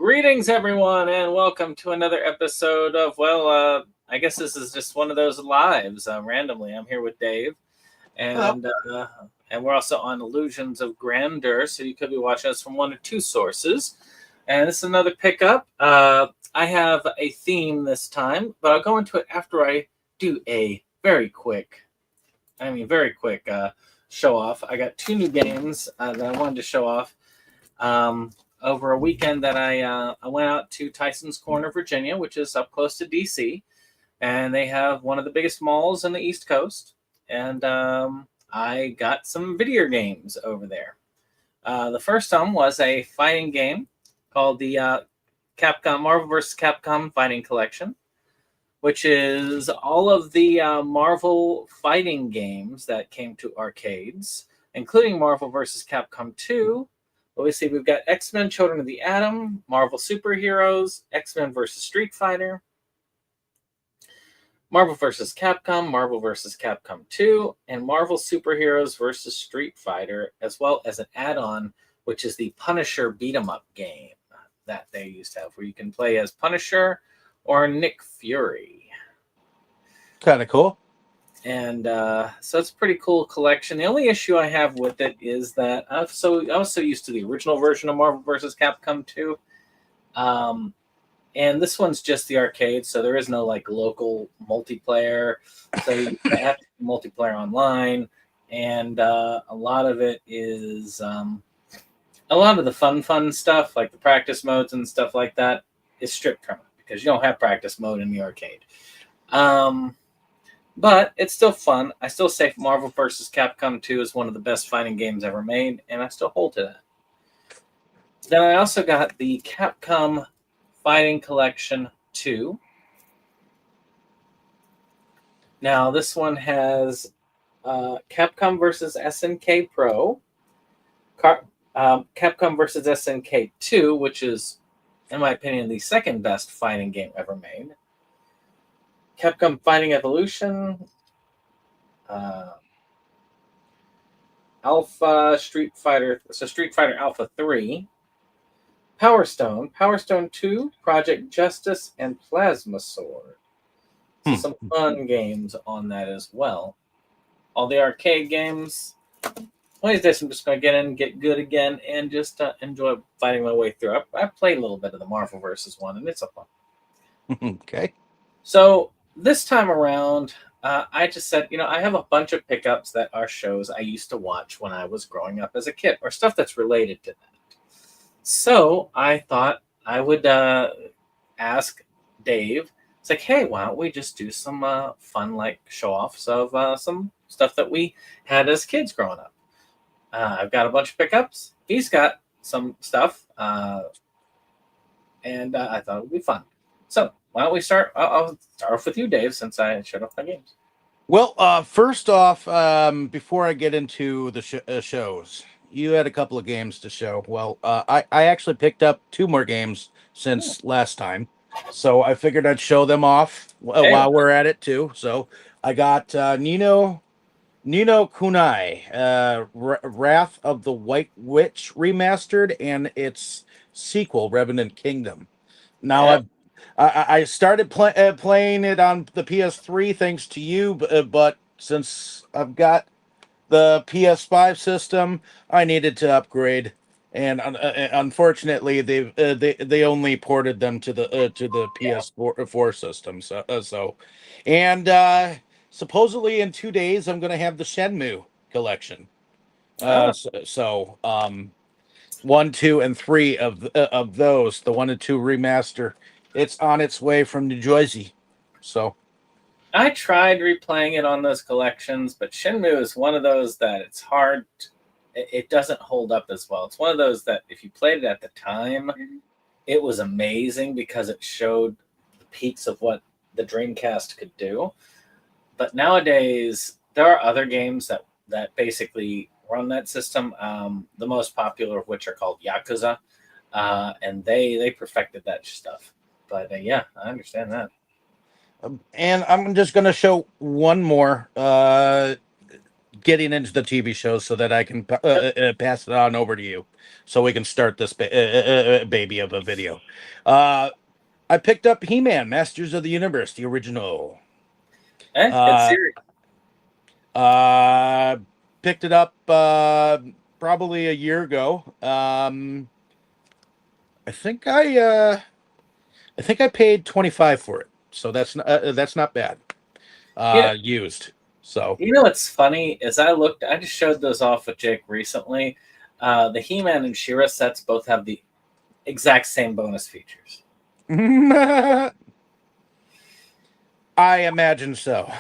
Greetings, everyone, and welcome to another episode of, I guess this is just one of those lives. Randomly, I'm here with Dave, Hello. and we're also on Delusions of Grandeur, so you could be watching us from one or two sources. And this is another pickup. I have a theme this time, but I'll go into it after I do a very quick show off. I got two new games that I wanted to show off. Over a weekend that I went out to Tyson's Corner, Virginia, which is up close to DC, and they have one of the biggest malls on the East Coast. And I got some video games over there. The first one was a fighting game called the Capcom Marvel vs. Capcom Fighting Collection, which is all of the Marvel fighting games that came to arcades, including Marvel vs. Capcom 2. Obviously, we've got X-Men Children of the Atom, Marvel Superheroes, X-Men vs. Street Fighter, Marvel vs. Capcom, Marvel vs. Capcom 2, and Marvel Superheroes vs. Street Fighter, as well as an add-on, which is the Punisher beat-em-up game that they used to have, where you can play as Punisher or Nick Fury. Kind of cool. And so it's a pretty cool collection. The only issue I have with it is that I was so used to the original version of Marvel vs. Capcom 2. And this one's just the arcade, so there is no like local multiplayer. So you have to do multiplayer online. And a lot of it is a lot of the fun stuff, like the practice modes and stuff like that, is stripped from it because you don't have practice mode in the arcade. But it's still fun. I still say Marvel vs. Capcom 2 is one of the best fighting games ever made, and I still hold to that. Then I also got the Capcom Fighting Collection 2. Now, this one has Capcom vs. SNK Pro, Capcom vs. SNK 2, which is, in my opinion, the second best fighting game ever made. Capcom Fighting Evolution, Alpha Street Fighter, so Street Fighter Alpha 3, Power Stone 2, Project Justice, and Plasma Sword. So some fun games on that as well. All the arcade games. One of these days I'm just going to get in, get good again, and just enjoy fighting my way through. I played a little bit of the Marvel vs. one, and it's a fun. Okay. So this time around, I just said, I have a bunch of pickups that are shows I used to watch when I was growing up as a kid, or stuff that's related to that. So I thought I would ask Dave. It's like, hey, why don't we just do some fun, like, show-offs of some stuff that we had as kids growing up. I've got a bunch of pickups. He's got some stuff, and I thought it would be fun. So why don't we start? I'll start off with you, Dave, since I showed off my games. Well, first off, before I get into the shows, you had a couple of games to show. Well, I actually picked up two more games since last time, so I figured I'd show them off while we're at it too. So I got Nino Kunai, Wrath of the White Witch remastered, and its sequel, Revenant Kingdom. Now I started playing it on the PS3 thanks to you, but since I've got the PS5 system, I needed to upgrade, and unfortunately, they only ported them to the PS4 system. And supposedly in 2 days, I'm going to have the Shenmue collection. So 1, 2, and 3 of those, the 1 and 2 remaster, it's on its way from New Jersey. So I tried replaying it on those collections, but Shenmue is one of those that it's hard. It doesn't hold up as well. It's one of those that if you played it at the time, it was amazing because it showed the peaks of what the Dreamcast could do. But nowadays, there are other games that basically run that system. The most popular of which are called Yakuza, and they perfected that stuff. But yeah, I understand that. and I'm just going to show one more getting into the TV shows so that I can pass it on over to you, so we can start this baby of a video. I picked up He-Man, Masters of the Universe, the original. Good Uh, series. uh, Picked it up probably a year ago. I think I paid 25 for it, so that's not bad. Yeah, Used. So you know what's funny is I just showed those off with Jake recently. The He-Man and She-Ra sets both have the exact same bonus features. I imagine so.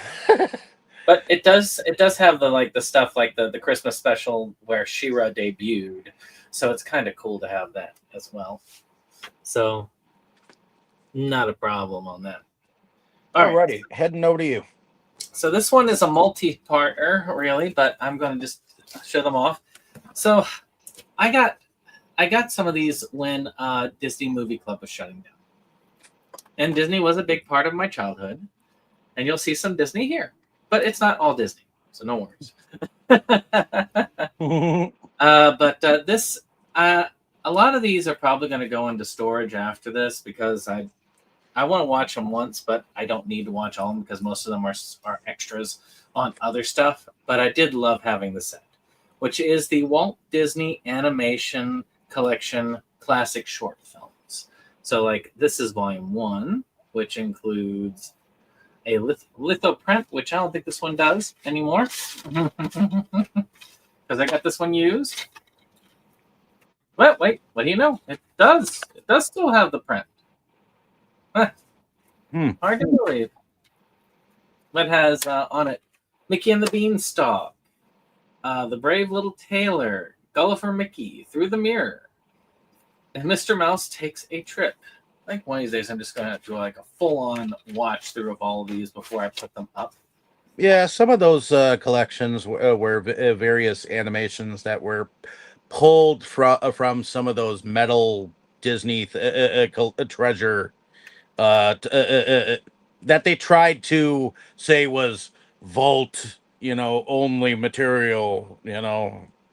But it does have the stuff like the Christmas special where She-Ra debuted. So it's kind of cool to have that as well. So not a problem on that. All right. Alrighty, heading over to you. So this one is a multi-partner, really, but I'm going to just show them off. So I got some of these when Disney Movie Club was shutting down, and Disney was a big part of my childhood. And you'll see some Disney here, but it's not all Disney, so no worries. But this, a lot of these are probably going to go into storage after this because I want to watch them once, but I don't need to watch all of them because most of them are extras on other stuff. But I did love having the set, which is the Walt Disney Animation Collection Classic Short Films. So, like, this is Volume 1, which includes a litho print, which I don't think this one does anymore because I got this one used. But wait, what do you know? It does. It does still have the print. Hard to believe. It has on it Mickey and the Beanstalk, The Brave Little Tailor, Gulliver Mickey, Through the Mirror, and Mr. Mouse Takes a Trip. I think one of these days I'm just going to have to do like a full-on watch through of all of these before I put them up. Yeah, some of those collections were various animations that were pulled from some of those metal Disney treasure that they tried to say was vault, only material,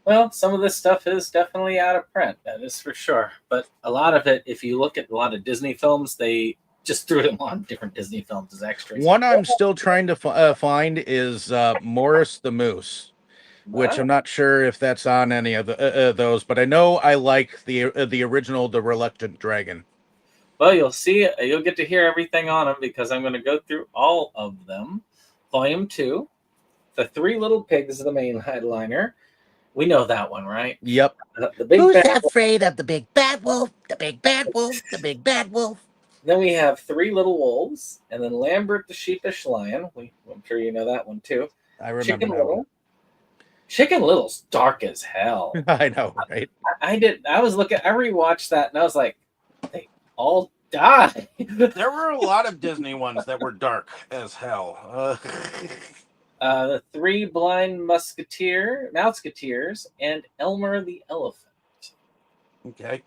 Well, some of this stuff is definitely out of print, that is for sure. But a lot of it, if you look at a lot of Disney films, they just threw them on different Disney films as extras. One I'm still trying to find is Morris the Moose, which I'm not sure if that's on any of those, but I know I like the original, The Reluctant Dragon. Well, you'll see, you'll get to hear everything on them because I'm going to go through all of them. Volume 2, The Three Little Pigs, the main headliner. We know that one, right? Yep. The big Who's bad afraid of the big bad wolf? The big bad wolf. The big bad wolf. Then we have Three Little Wolves, and then Lambert the Sheepish Lion. I'm sure you know that one too. I remember Chicken that Little. one. Chicken Little's dark as hell. I know, right? I rewatched that and I was like, they all die. There were a lot of Disney ones that were dark as hell. The Three Blind Mouseketeers, and Elmer the Elephant. Okay.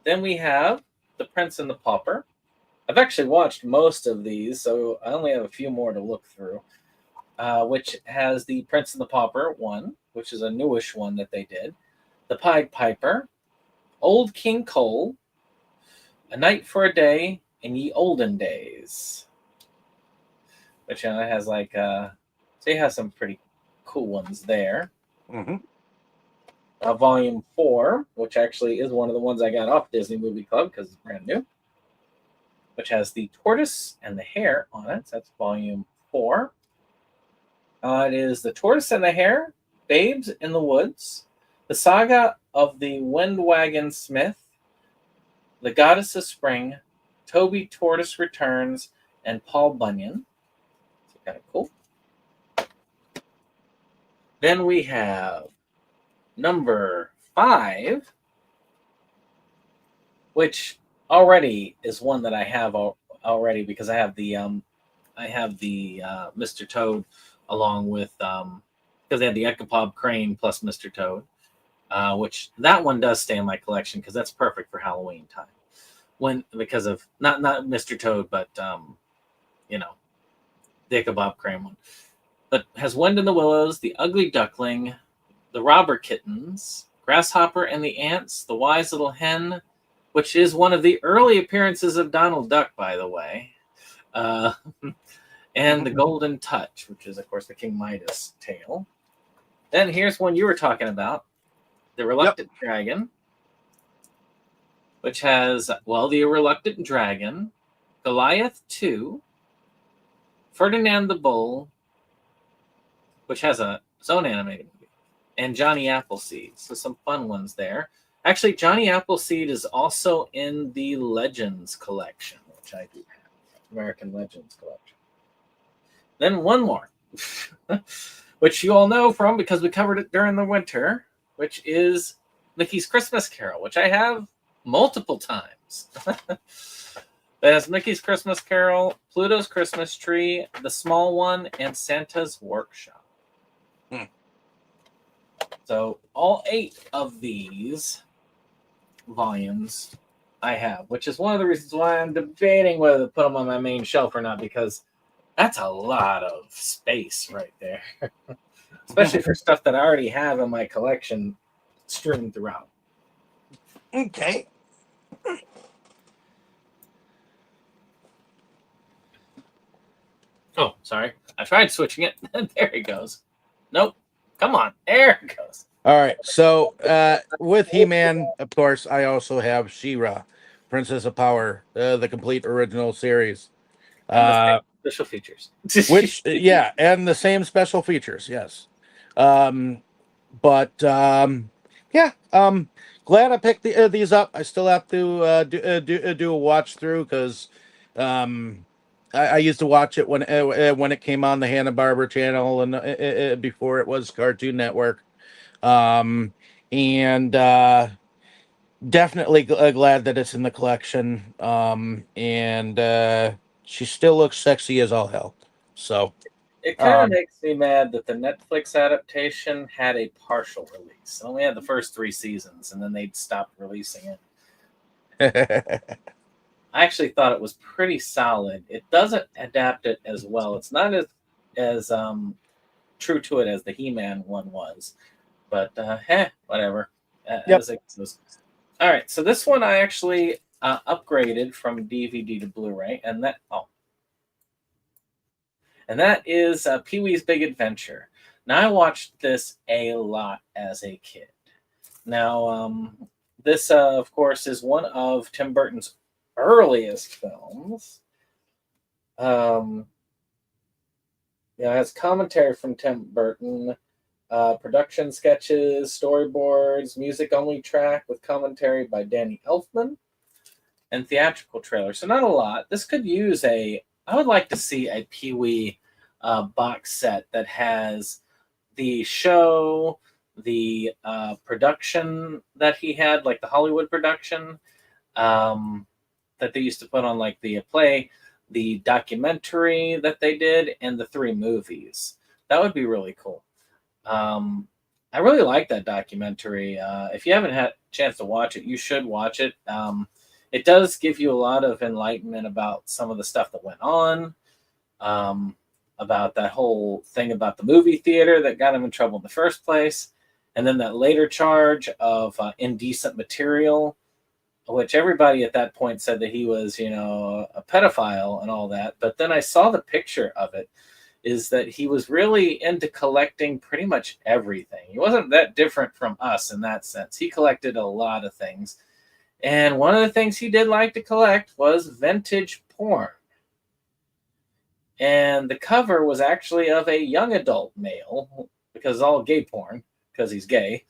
Then we have The Prince and the Pauper. I've actually watched most of these, so I only have a few more to look through. Which has The Prince and the Pauper 1, which is a newish one that they did. The Pied Piper, Old King Cole, A Night for a Day, and Ye Olden Days. Which has like, so you have some pretty cool ones there. Mm-hmm. Volume 4, which actually is one of the ones I got off Disney Movie Club because it's brand new, which has The Tortoise and the Hare on it. So that's Volume 4. It is The Tortoise and the Hare, Babes in the Woods, The Saga of the Windwagon Smith, The Goddess of Spring, Toby Tortoise Returns, and Paul Bunyan. So kind of cool. Then we have number 5, which already is one that I have already because I have the Mr. Toad along with because they had the Ecopop Crane plus Mr. Toad, which that one does stay in my collection because that's perfect for Halloween time. Because of not Mr. Toad, but the Ecopop Crane one. that has Wind in the Willows, The Ugly Duckling, The Robber Kittens, Grasshopper and the Ants, The Wise Little Hen, which is one of the early appearances of Donald Duck, by the way, and The Golden Touch, which is, of course, the King Midas tale. Then here's one you were talking about, The Reluctant Dragon, which has, well, The Reluctant Dragon, Goliath 2, Ferdinand the Bull, which has its own animated movie, and Johnny Appleseed. So some fun ones there. Actually, Johnny Appleseed is also in the Legends collection, which I do have, American Legends collection. Then one more, which you all know from because we covered it during the winter, which is Mickey's Christmas Carol, which I have multiple times. It has Mickey's Christmas Carol, Pluto's Christmas Tree, The Small One, and Santa's Workshop. So all 8 of these volumes I have, which is one of the reasons why I'm debating whether to put them on my main shelf or not, because that's a lot of space right there. Especially for stuff that I already have in my collection strewn throughout. Okay. Oh, sorry. I tried switching it. There it goes. Nope. Come on. There it goes. All right. So with He-Man, of course, I also have She-Ra, Princess of Power, the complete original series. Special features. Which, yeah, and the same special features, yes. Yeah, glad I picked these up. I still have to do a watch through because I used to watch it when it came on the Hanna-Barbera channel and before it was Cartoon Network. Definitely glad that it's in the collection. She still looks sexy as all hell. So it kind of makes me mad that the Netflix adaptation had a partial release. It only had the first 3 seasons, and then they'd stopped releasing it. I actually thought it was pretty solid. It doesn't adapt it as well. It's not as true to it as the He-Man one was. But, whatever. Yep. All right, so this one I actually upgraded from DVD to Blu-ray, and that is Pee-wee's Big Adventure. Now, I watched this a lot as a kid. Now, this, of course, is one of Tim Burton's earliest films. It has commentary from Tim Burton, production sketches, storyboards, music-only track with commentary by Danny Elfman, and theatrical trailer. So not a lot. This could use I would like to see a Pee-wee box set that has the show, the production that he had, like the Hollywood production that they used to put on like the play, the documentary that they did, and the 3 movies. That would be really cool. I really like that documentary. If you haven't had a chance to watch it, you should watch it. It does give you a lot of enlightenment about some of the stuff that went on, about that whole thing about the movie theater that got him in trouble in the first place, and then that later charge of indecent material, which everybody at that point said that he was, a pedophile and all that. But then I saw the picture of it, is that he was really into collecting pretty much everything. He wasn't that different from us in that sense. He collected a lot of things. And one of the things he did like to collect was vintage porn. And the cover was actually of a young adult male, because it's all gay porn, because he's gay.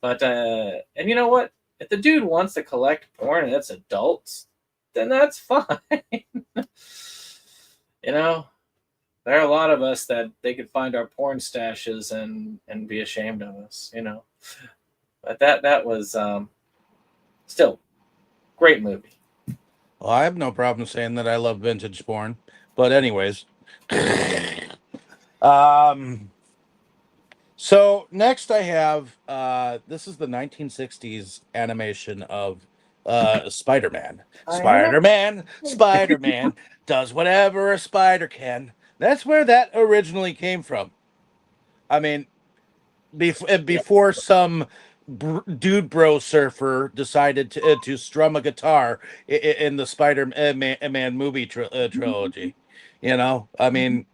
But, and you know what? If the dude wants to collect porn and it's adults, then that's fine. There are a lot of us that they could find our porn stashes and be ashamed of us, But that was still great movie. Well, I have no problem saying that I love vintage porn. But anyways. So next I have this is the 1960s animation of Spider-Man. Spider-Man does whatever a spider can. That's where that originally came from. I mean, Yep. before some dude bro surfer decided to strum a guitar in the Spider-Man movie trilogy. You know, I mean,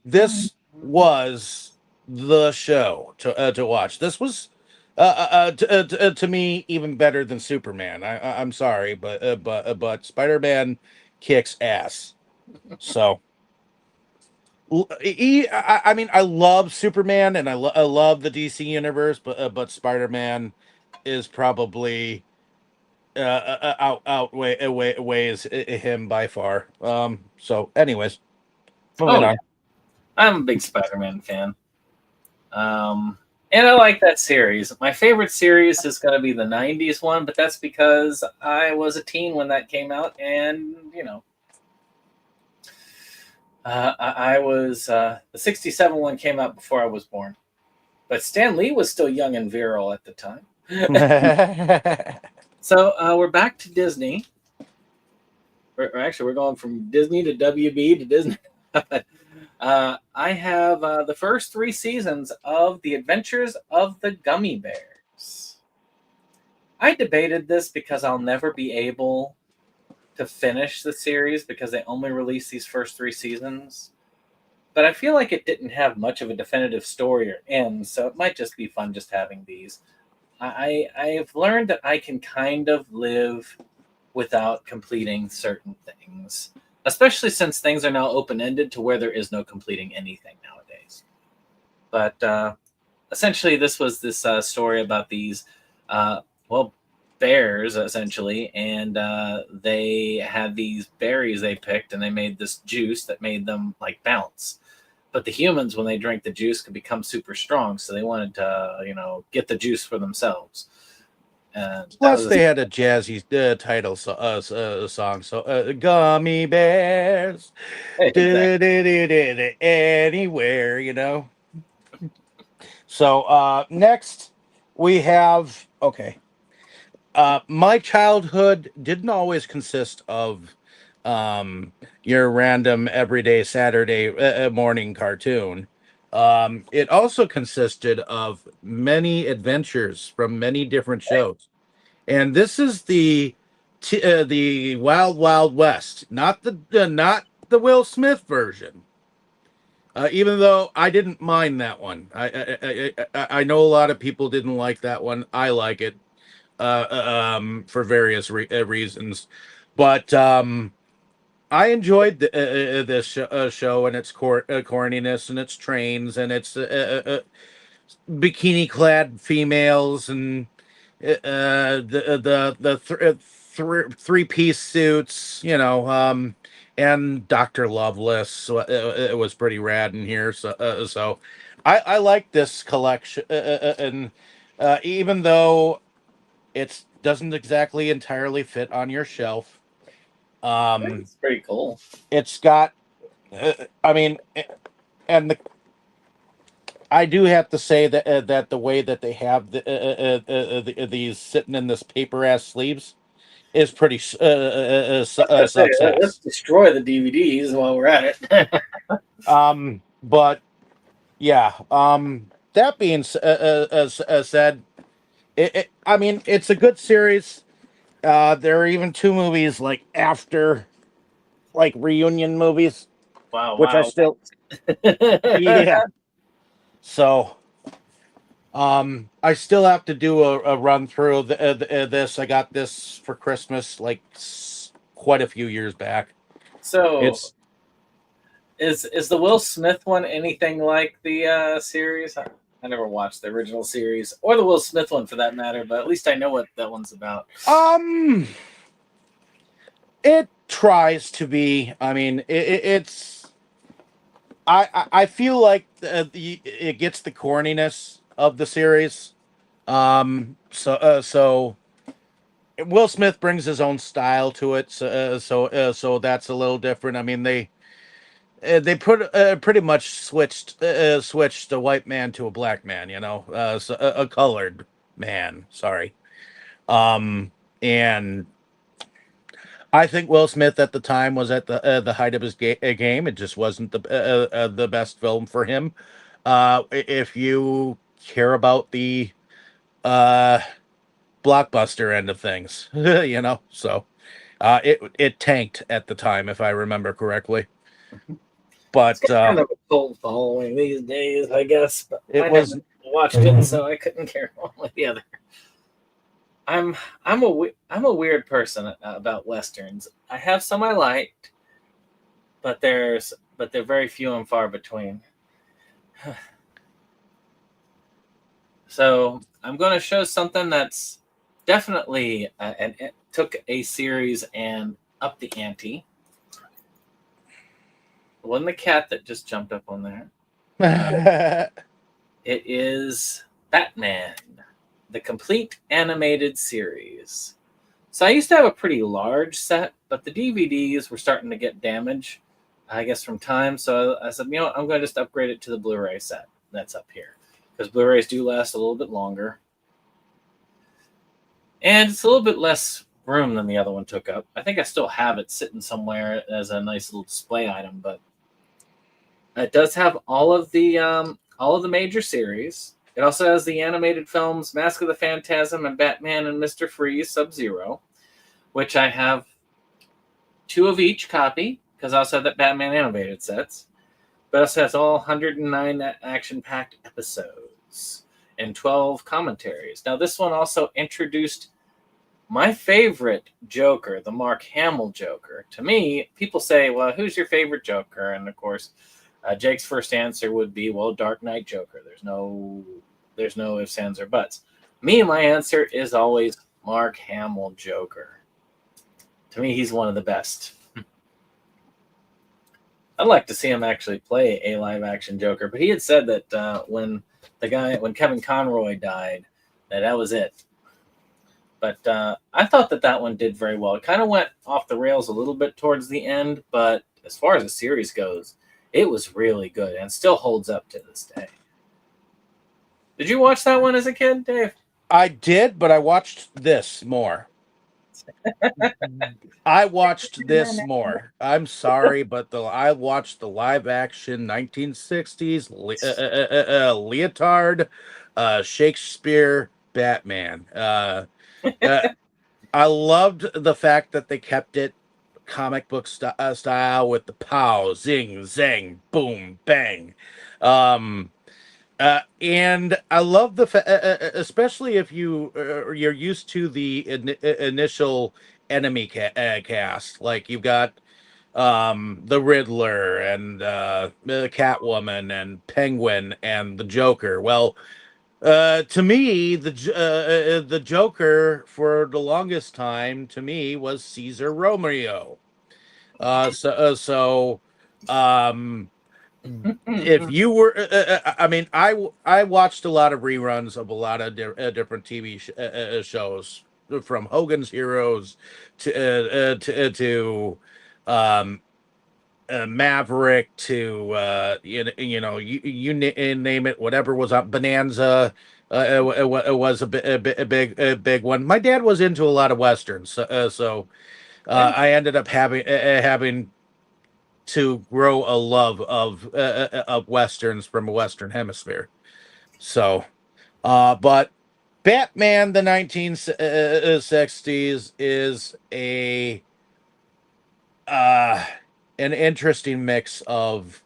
this was the show to watch. This was to me even better than Superman. I'm sorry, but Spider-Man kicks ass. So I mean, I love Superman and I love the DC universe, but Spider-Man is probably outweighs him by far. So, anyways, Oh moving yeah, on. I'm a big Spider-Man fan. And I like that series. My favorite series is going to be the '90s one, but that's because I was a teen when that came out, and I was the '67 one came out before I was born. But Stan Lee was still young and virile at the time. So we're back to Disney. We're going from Disney to WB to Disney. I have the first 3 seasons of The Adventures of the Gummy Bears. I debated this because I'll never be able to finish the series because they only released these first 3 seasons. But I feel like it didn't have much of a definitive story or end, so it might just be fun just having these. I've learned that I can kind of live without completing certain things, especially since things are now open ended to where there is no completing anything nowadays. But essentially, this was this story about these, well, bears essentially, and they had these berries they picked, and they made this juice that made them like bounce. But the humans, when they drank the juice, could become super strong, so they wanted to, get the juice for themselves. And that Plus, was they had a jazzy title song. So, Gummy Bears, exactly. anywhere, you know. So, next we have okay. My childhood didn't always consist of your random everyday Saturday morning cartoon. It also consisted of many adventures from many different shows, and this is the Wild Wild West, not the Will Smith version. Even though I didn't mind that one, I know a lot of people didn't like that one. I like it for various reasons. But I enjoyed this show and its corniness and its trains and its bikini-clad females and three-piece suits, and Dr. Lovelace. So, it was pretty rad in here. So I like this collection, and even though it doesn't exactly entirely fit on your shelf. It's pretty cool. It's got, I mean, and I do have to say that the way that they have these sitting in this paper ass sleeves is pretty I was gonna say, let's success. destroy the DVDs while we're at it. But yeah, that being said, I mean, it's a good series. There are even 2 movies like after, like reunion movies, Wow, which I wow. still, yeah. So, I still have to do a run through of this. I got this for Christmas, like quite a few years back. So It's is the Will Smith one anything like the series? I never watched the original series or the Will Smith one for that matter, but at least I know what that one's about. um, it tries to be. I mean, it's. I feel like it gets the corniness of the series. So Will Smith brings his own style to it. So that's a little different. I mean, they pretty much switched a white man to a black man, so a colored man. Sorry. And I think Will Smith at the time was at the height of his game. It just wasn't the best film for him. If you care about the uh, blockbuster end of things, so it tanked at the time, if I remember correctly. It's But got kind of a cult following these days, I guess. But it I was never watched it, so I couldn't care one way or the other. I'm I'm a weird person about westerns. I have some I liked, but they're very few and far between. So I'm going to show something that's definitely and it took a series and up the ante. It wasn't the cat that just jumped up on there. It is Batman, the complete animated series. So I used to have a pretty large set, but the DVDs were starting to get damaged, I guess, from time. So I said, I'm going to just upgrade it to the Blu-ray set that's up here, because Blu-rays do last a little bit longer. And it's a little bit less room than the other one took up. I think I still have it sitting somewhere as a nice little display item, but it does have all of the major series. It also has the animated films Mask of the Phantasm and Batman and Mr. Freeze Sub-Zero, which I have 2 of each copy, because I also have that Batman animated sets. But it also has all 109 action-packed episodes and 12 commentaries. Now, this one also introduced my favorite Joker, the Mark Hamill Joker. To me, people say, well, who's your favorite Joker? And, of course, Jake's first answer would be, well, Dark Knight Joker. There's no ifs, ands, or buts. My answer is always Mark Hamill Joker. To me, he's one of the best. I'd like to see him actually play a live-action Joker, but he had said that when Kevin Conroy died, that was it. But I thought that one did very well. It kind of went off the rails a little bit towards the end, but as far as the series goes, it was really good and still holds up to this day. Did you watch that one as a kid, Dave? I did, but I watched this more. I watched this more. I'm sorry, but I watched the live action 1960s leotard Shakespeare Batman. I loved the fact that they kept it comic book style with the pow, zing, zang, boom, bang. And I love especially if you're used to the initial enemy cast, like you've got the Riddler and the Catwoman and Penguin and the Joker. Well, to me, the Joker for the longest time to me was Caesar Romeo. So if you were, I watched a lot of reruns of a lot of different TV shows, from Hogan's Heroes to Maverick to you name it, whatever was up. Bonanza, it was a big one. My dad was into a lot of westerns, so I ended up having to grow a love of westerns from a Western Hemisphere. So, but Batman the 1960s is an interesting mix of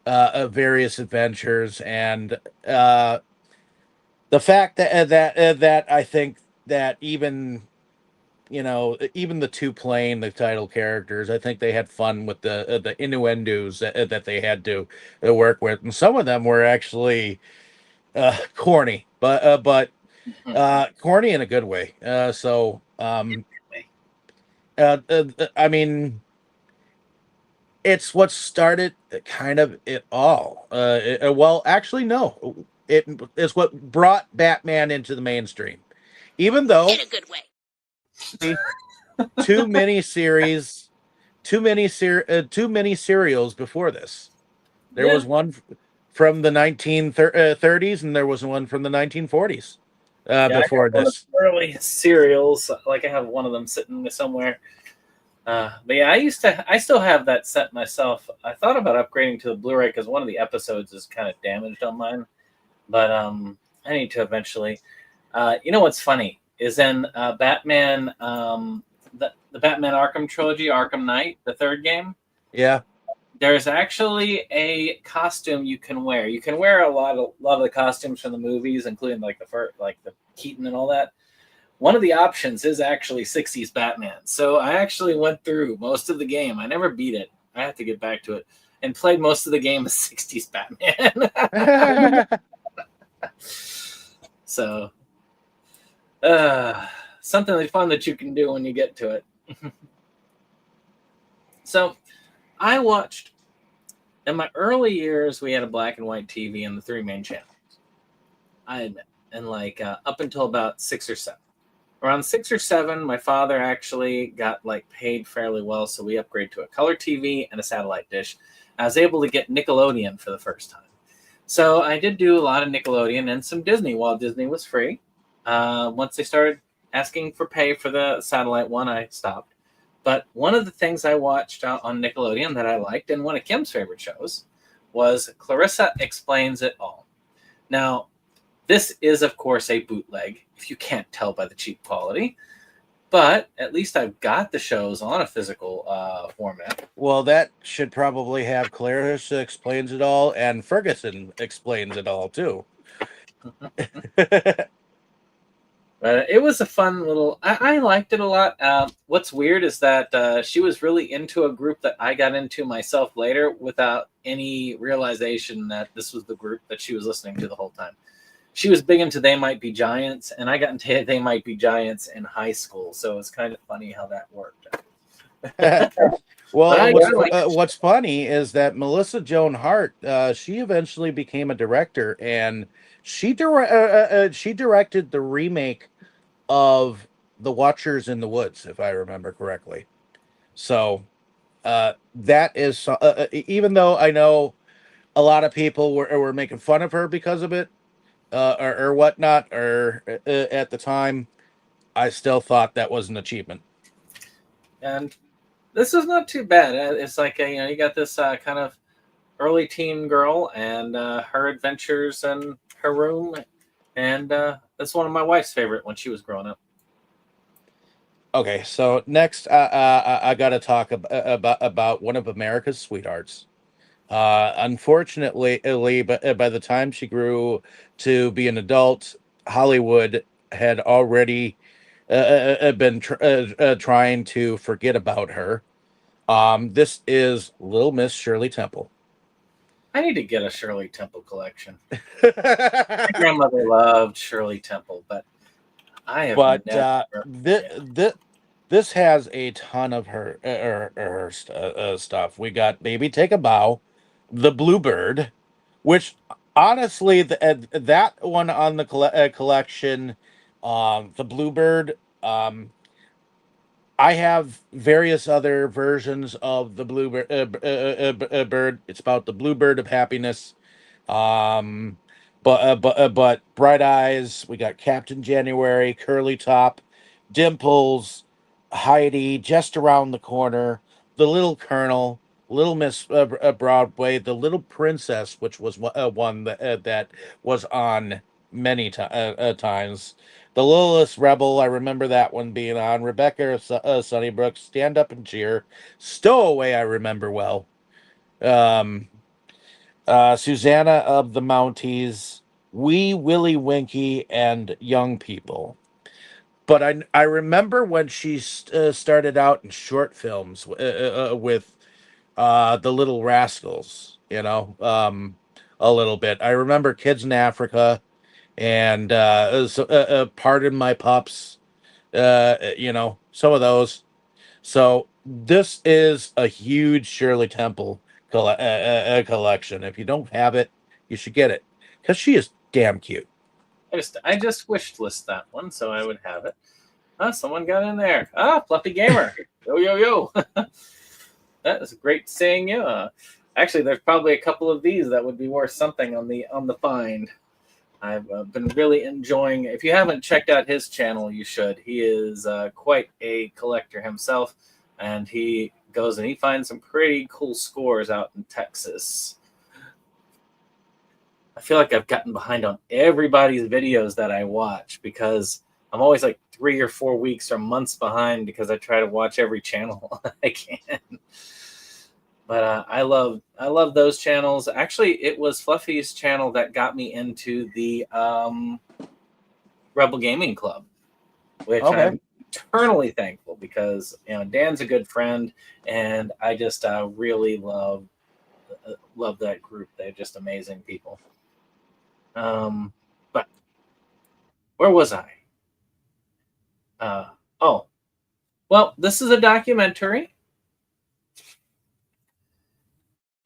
various adventures, and the fact that I think that even the two playing the title characters, I think they had fun with the innuendos that they had to work with, and some of them were actually corny, but corny in a good way. I mean, it's what started kind of it all. Well, actually, no, it is what brought Batman into the mainstream, even though in a good way. too many serials before this. There was one from the 1930s, and there was one from the 1940s before this. Early serials, like I have one of them sitting somewhere. But yeah, I still have that set myself. I thought about upgrading to the Blu-ray because one of the episodes is kind of damaged on mine, but I need to eventually. You know what's funny is in Batman, the Batman Arkham trilogy, Arkham Knight, the third game. Yeah. There's actually a costume you can wear. You can wear a lot of the costumes from the movies, including like the Keaton and all that. One of the options is actually 60s Batman. So I actually went through most of the game. I never beat it. I have to get back to it. And played most of the game as 60s Batman. So, something fun that you can do when you get to it. So, I watched, in my early years, we had a black and white TV and the three main channels. I admit. And like up until about 6 or 7. Around 6 or 7, my father actually got like paid fairly well, so we upgraded to a color TV and a satellite dish. I was able to get Nickelodeon for the first time. So I did do a lot of Nickelodeon and some Disney while Disney was free. Once they started asking for pay for the satellite one, I stopped. But one of the things I watched on Nickelodeon that I liked, and one of Kim's favorite shows, was Clarissa Explains It All. Now, this is, of course, a bootleg, if you can't tell by the cheap quality. But at least I've got the shows on a physical format. Well, that should probably have Clarissa Explains It All and Ferguson Explains It All, too. But it was a fun little... I liked it a lot. What's weird is that she was really into a group that I got into myself later without any realization that this was the group that she was listening to the whole time. She was big into They Might Be Giants, and I got into They Might Be Giants in high school, so it's kind of funny how that worked. Well, what's funny is that Melissa Joan Hart, she eventually became a director, and she directed the remake of The Watchers in the Woods, if I remember correctly. So that is, even though I know a lot of people were making fun of her because of it, or whatnot, or at the time, I still thought that was an achievement. And this is not too bad. It's like you got this kind of early teen girl and her adventures in her room, and that's one of my wife's favorite when she was growing up. Okay, so next, I got to talk about one of America's sweethearts. Unfortunately, by the time she grew to be an adult, Hollywood had already been trying to forget about her. This is Little Miss Shirley Temple. I need to get a Shirley Temple collection. My grandmother loved Shirley Temple, but I have this has a ton of her stuff. We got Baby Take a Bow, The Bluebird, which honestly, that one on the collection, The Bluebird, I have various other versions of the Bluebird. Bird. It's about the Bluebird of happiness. But Bright Eyes. We got Captain January, Curly Top, Dimples, Heidi, Just Around the Corner, The Little Colonel, Little Miss Broadway, The Little Princess, which was one that was on many times. The Littlest Rebel, I remember that one being on. Rebecca Sunnybrook, Stand Up and Cheer. Stowaway, I remember well. Susanna of the Mounties, Wee Willie Winky, and Young People. But I remember when she started out in short films with the Little Rascals, a little bit. I remember Kids in Africa and Pardon My Pups, some of those. So this is a huge Shirley Temple collection. If you don't have it, you should get it because she is damn cute. I just wish list that one so I would have it. Someone got in there. Fluffy Gamer. Yo, yo, yo. That is great seeing you. Actually, there's probably a couple of these that would be worth something on the find. I've been really enjoying. If you haven't checked out his channel, you should. He is quite a collector himself. and he goes and he finds some pretty cool scores out in Texas. I feel like I've gotten behind on everybody's videos that I watch because I'm always like 3 or 4 weeks or months behind because I try to watch every channel I can. But I love those channels. Actually, it was Fluffy's channel that got me into the Rebel Gaming Club, which I'm eternally thankful because Dan's a good friend, and I just really love that group. They're just amazing people. But where was I? Well, this is a documentary,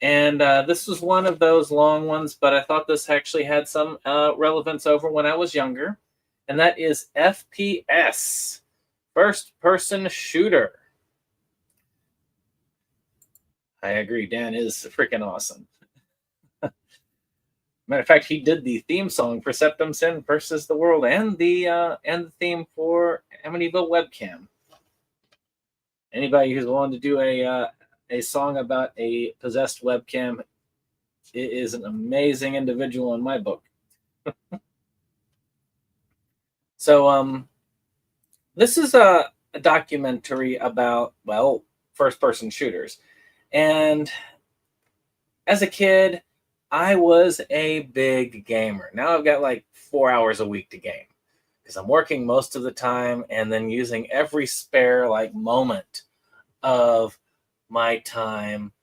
and this was one of those long ones, but I thought this actually had some relevance over when I was younger, and that is FPS, first person shooter. I agree, Dan is freaking awesome. Matter of fact, he did the theme song for SeptumSin versus the World and the theme for Amityville Webcam. Anybody who's willing to do a song about a possessed webcam is an amazing individual in my book. So this is a documentary about, well, first-person shooters. And as a kid, I was a big gamer. Now I've got like 4 hours a week to game because I'm working most of the time and then using every spare like moment of my time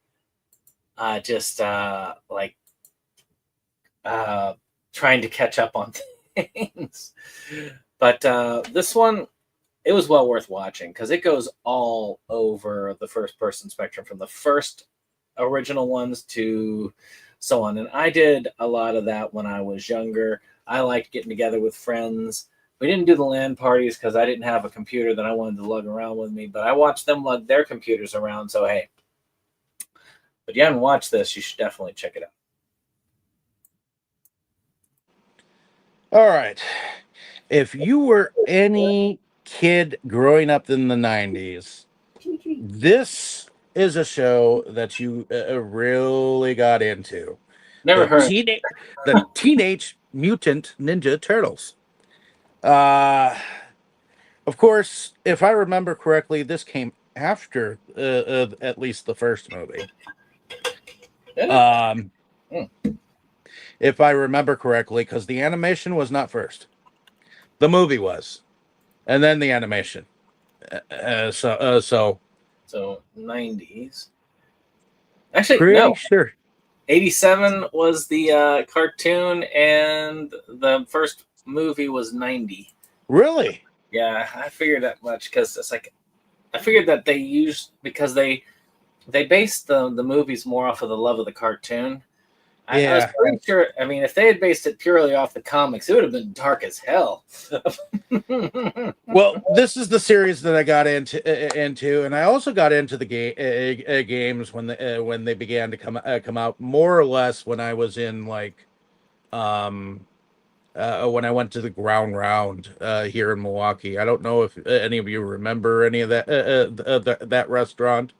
just trying to catch up on things. But this one, it was well worth watching because it goes all over the first person spectrum from the first original ones to so on. And I did a lot of that when I was younger. I liked getting together with friends. We didn't do the LAN parties because I didn't have a computer that I wanted to lug around with me, but I watched them lug their computers around. So, hey, if you haven't watched this, you should definitely check it out. All right. If you were any kid growing up in the 90s, this is a show that you really got into. Never heard. The Teenage Mutant Ninja Turtles. Of course, if I remember correctly, this came after at least the first movie. If I remember correctly, because the animation was not first. The movie was. And then the animation. So 90s. Actually, pretty no. Sure. 87 was the cartoon, and the first movie was 90. Really? Yeah, I figured that much because it's like I figured that they used because they based the movies more off of the love of the cartoon. I was pretty sure. I mean, if they had based it purely off the comics, it would have been dark as hell. Well, this is the series that I got into, and I also got into the games when they began to come out, more or less when I was in like when I went to the Ground Round here in Milwaukee. I don't know if any of you remember any of that that restaurant,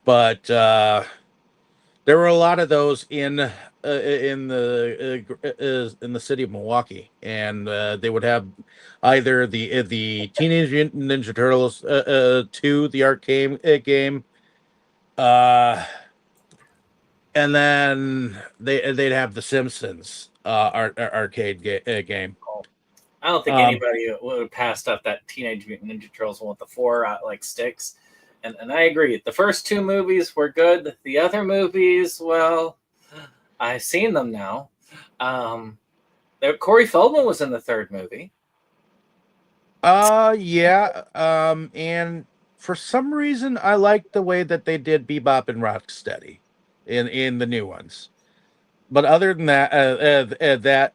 but there were a lot of those in the city of Milwaukee, and they would have either the Teenage Mutant Ninja Turtles 2, the arcade game, and then they'd have the Simpsons arcade game. I don't think anybody would have passed up that Teenage Mutant Ninja Turtles one with the 4 like sticks. And I agree. The first 2 movies were good. The other movies, well, I've seen them now. Corey Feldman was in the 3rd movie. Yeah. And for some reason, I like the way that they did Bebop and Rocksteady in the new ones. But other than that,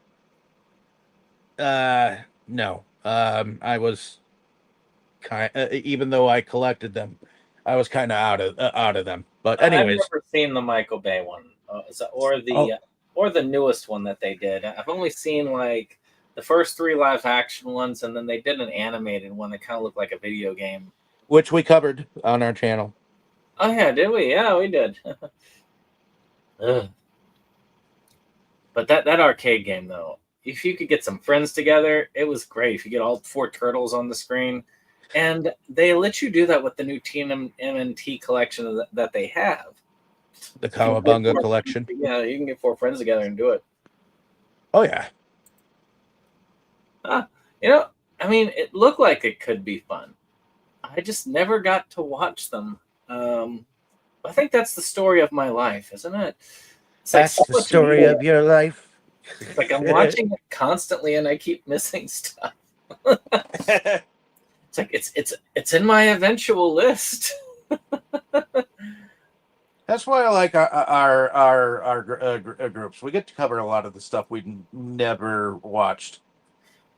no. I was even though I collected them, I was kind of out of them. But anyways, I've never seen the Michael Bay one, or the newest one that they did. I've only seen like the first 3 live action ones, and then they did an animated one that kind of looked like a video game which we covered on our channel. Oh yeah, did we? Yeah, we did. Ugh. But that arcade game though, if you could get some friends together, it was great. If you get all 4 turtles on the screen, and they let you do that with the new TMNT collection that they have. The You can get Kawabunga collection. Yeah, you can get 4 friends together and do it. Oh yeah. You know, I mean, it looked like it could be fun. I just never got to watch them. I think that's the story of my life, isn't it? It's like That's so the much story more. of your life. It's like I'm watching it constantly, and I keep missing stuff. It's like it's in my eventual list. That's why I like our groups. We get to cover a lot of the stuff we never watched.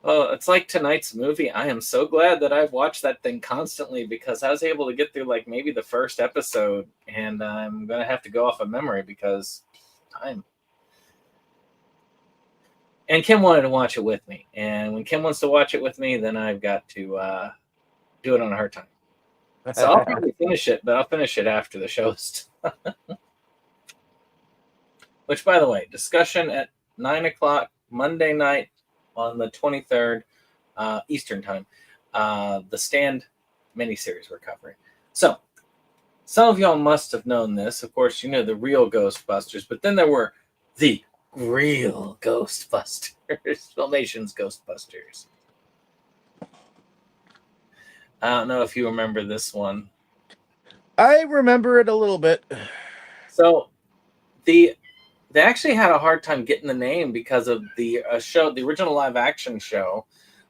Well, it's like tonight's movie. I am so glad that I've watched that thing constantly because I was able to get through like maybe the first episode, and I'm gonna have to go off of memory because time. And Kim wanted to watch it with me, and when Kim wants to watch it with me, then I've got to do it on her time. So I'll probably finish it, but I'll finish it after the show's done. Which, by the way, discussion at 9 o'clock Monday night on the 23rd Eastern time. The Stand miniseries we're covering. So some of y'all must have known this. Of course, you know the real Ghostbusters, but then there were the real Ghostbusters, Filmation's Ghostbusters. I don't know if you remember this one. I remember it a little bit. So they actually had a hard time getting the name because of the show, the original live action show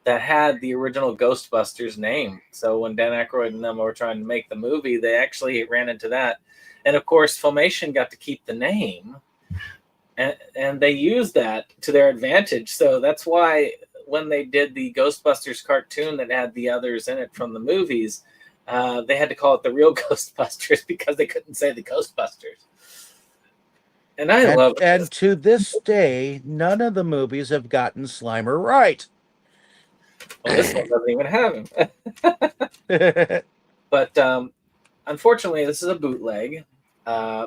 that had the original Ghostbusters name. So when Dan Aykroyd and them were trying to make the movie, they actually ran into that. And of course, Filmation got to keep the name, and they used that to their advantage. So that's why when they did the Ghostbusters cartoon that had the others in it from the movies, they had to call it the real Ghostbusters because they couldn't say the Ghostbusters. And I love it. And to this day, none of the movies have gotten Slimer right. Well, this one doesn't even have him. But unfortunately, this is a bootleg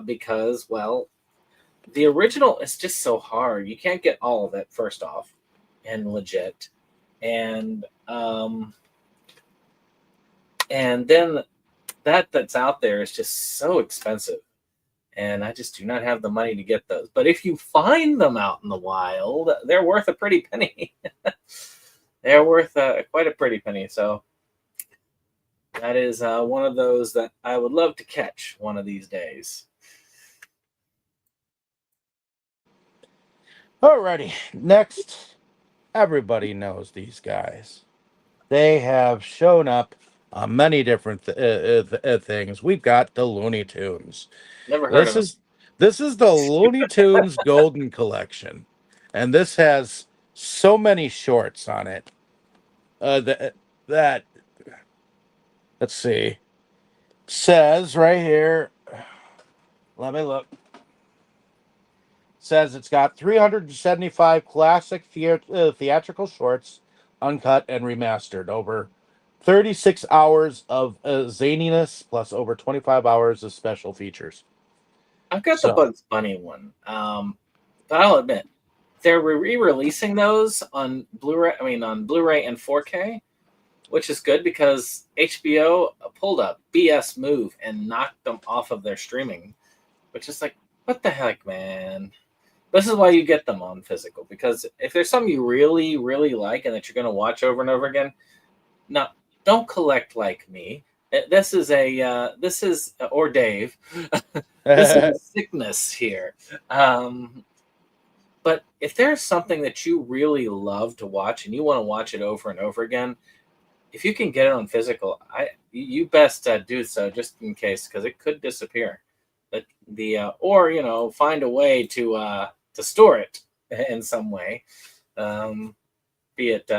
because, well, the original is just so hard. You can't get all of it, first off, and legit. And then that's out there is just so expensive. And I just do not have the money to get those. But if you find them out in the wild, they're worth a pretty penny. They're worth quite a pretty penny. So that is one of those that I would love to catch one of these days. Alrighty, next, everybody knows these guys. They have shown up on many different things. We've got the Looney Tunes. Never heard of them. This is the Looney Tunes Golden Collection, and this has so many shorts on it. That let's see, says right here. Let me look. Says it's got 375 classic theatrical shorts, uncut and remastered, over 36 hours of zaniness, plus over 25 hours of special features. I've got the Bugs Bunny one, but I'll admit they're re-releasing those on Blu-ray. I mean, on Blu-ray and 4K, which is good because HBO pulled a BS move and knocked them off of their streaming, which is like, what the heck, man? This is why you get them on physical, because if there's something you really, really like and that you're going to watch over and over again, no, don't collect like me. This is or Dave. This is a sickness here. But if there's something that you really love to watch and you want to watch it over and over again, if you can get it on physical, you best do so just in case, because it could disappear. Or find a way to store it in some way, be it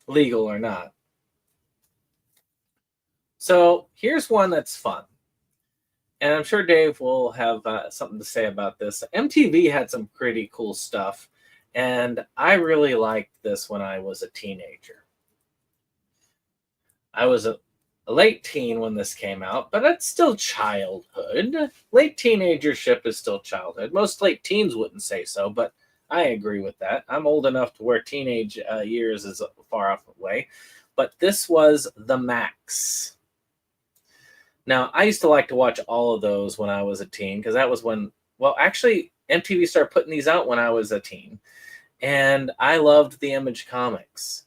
legal or not. So here's one that's fun, and I'm sure Dave will have something to say about this. MTV had some pretty cool stuff, and I really liked this when I was a teenager. I was a late teen when this came out, but it's still childhood. Late teenagership is still childhood. Most late teens wouldn't say so, but I agree with that. I'm old enough to where teenage years is far off away. But this was The Max. Now, I used to like to watch all of those when I was a teen, because that was when, well, actually, MTV started putting these out when I was a teen. And I loved the Image comics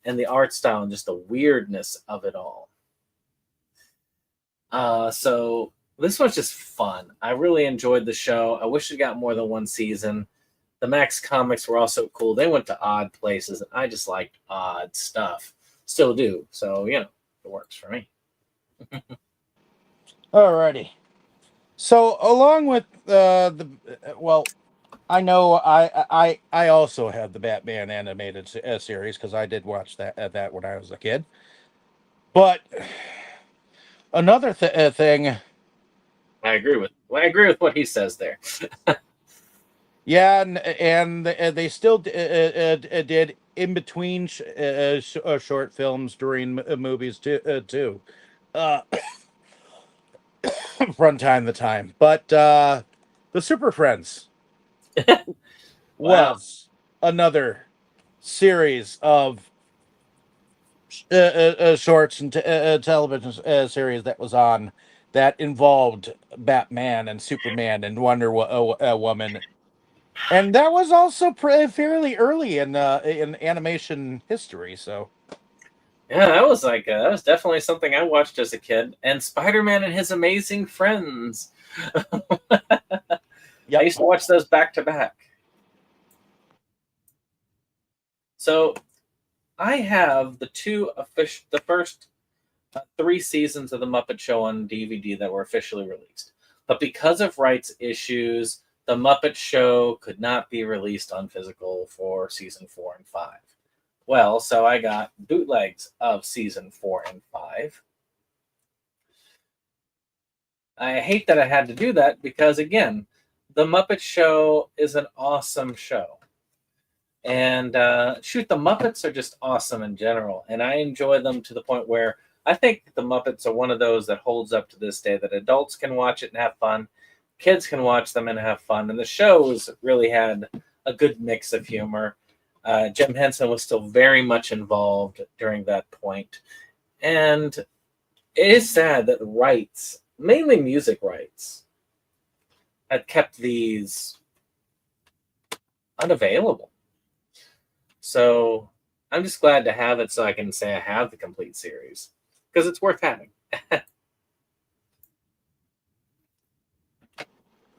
and the art style and just the weirdness of it all. So this was just fun. I really enjoyed the show. I wish it got more than one season. The Max comics were also cool. They went to odd places, and I just liked odd stuff. Still do. So, it works for me. Alrighty. So along with I know I also have the Batman animated series, because I did watch that when I was a kid. But another thing, I agree with what he says there. yeah, and they still did in between short films during movies too, from time to time. But the Super Friends Wow. was another series of shorts and television series that was on, that involved Batman and Superman and Wonder Woman, and that was also fairly early in animation history. So Yeah, that was definitely something I watched as a kid. And Spider-Man and His Amazing Friends. yep. I used to watch those back to back. So I have the first 3 seasons of the Muppet Show on DVD that were officially released. But because of rights issues, the Muppet Show could not be released on physical for season 4 and 5. Well, so I got bootlegs of season 4 and 5. I hate that I had to do that because, again, the Muppet Show is an awesome show. And the Muppets are just awesome in general. And I enjoy them to the point where I think the Muppets are one of those that holds up to this day, that adults can watch it and have fun. Kids can watch them and have fun. And the shows really had a good mix of humor. Jim Henson was still very much involved during that point. And it is sad that rights, mainly music rights, had kept these unavailable. So I'm just glad to have it so I can say I have the complete series, because it's worth having.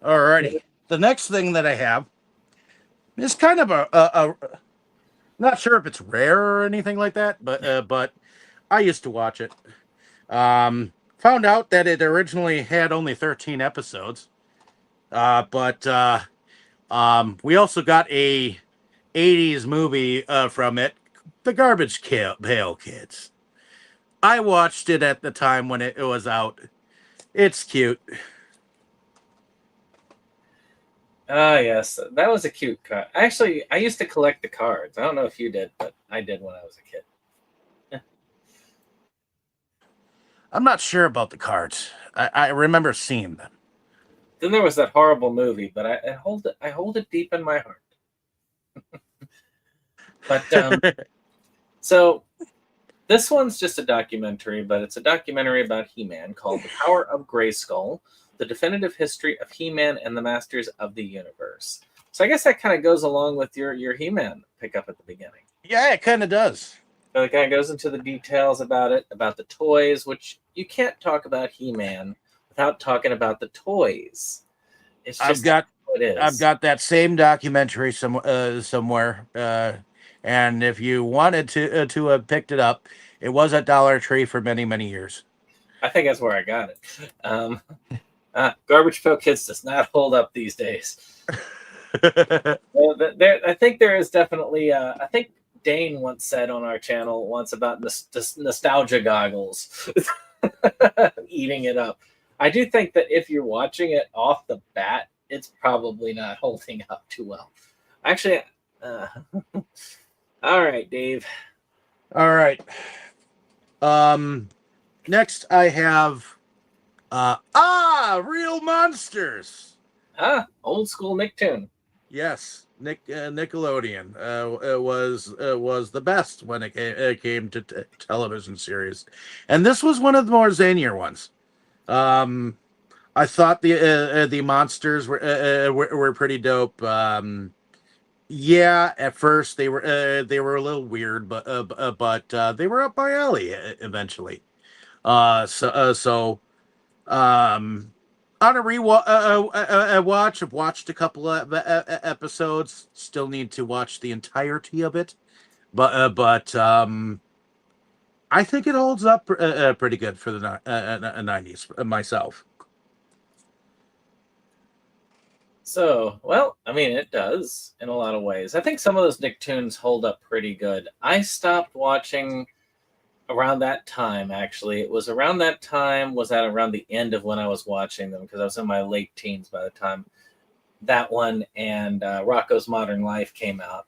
Alrighty. The next thing that I have is kind of a not sure if it's rare or anything like that, but I used to watch it. Found out that it originally had only 13 episodes, but we also got a 80s movie from it, The Garbage Pail Kids. I watched it at the time when it was out. It's cute. Ah, yes, that was a cute card. Actually, I used to collect the cards. I don't know if you did, but I did when I was a kid. I'm not sure about the cards. I remember seeing them. Then there was that horrible movie, but I hold it deep in my heart. But so this one's just a documentary, but it's a documentary about He-Man called The Power of Grayskull, the definitive history of He-Man and the Masters of the Universe. So I guess that kind of goes along with your He-Man pickup at the beginning. Yeah, it kind of does. So it kind of goes into the details about it, about the toys, which you can't talk about He-Man without talking about the toys. It's just what it is. I've got that same documentary somewhere, and if you wanted to have picked it up, it was at Dollar Tree for many, many years. I think that's where I got it. Garbage Pail Kids does not hold up these days. I think there is definitely. I think Dane once said on our channel once about nostalgia goggles, eating it up. I do think that if you're watching it off the bat, it's probably not holding up too well. Actually, all right, Dave. All right. Next, I have Real Monsters. Old school Nicktoon. Yes, Nickelodeon was the best when it came to television series, and this was one of the more zanier ones. I thought the monsters were pretty dope. Yeah, at first they were a little weird, but they were up my alley eventually. So um, on a watch, I've watched a couple of episodes. Still need to watch the entirety of it, but I think it holds up pretty good for the 90s myself. So, well, I mean, it does in a lot of ways. I think some of those Nicktoons hold up pretty good. I stopped watching around that time, actually. It was around that time, was that around the end of when I was watching them, because I was in my late teens by the time that one and Rocko's Modern Life came out.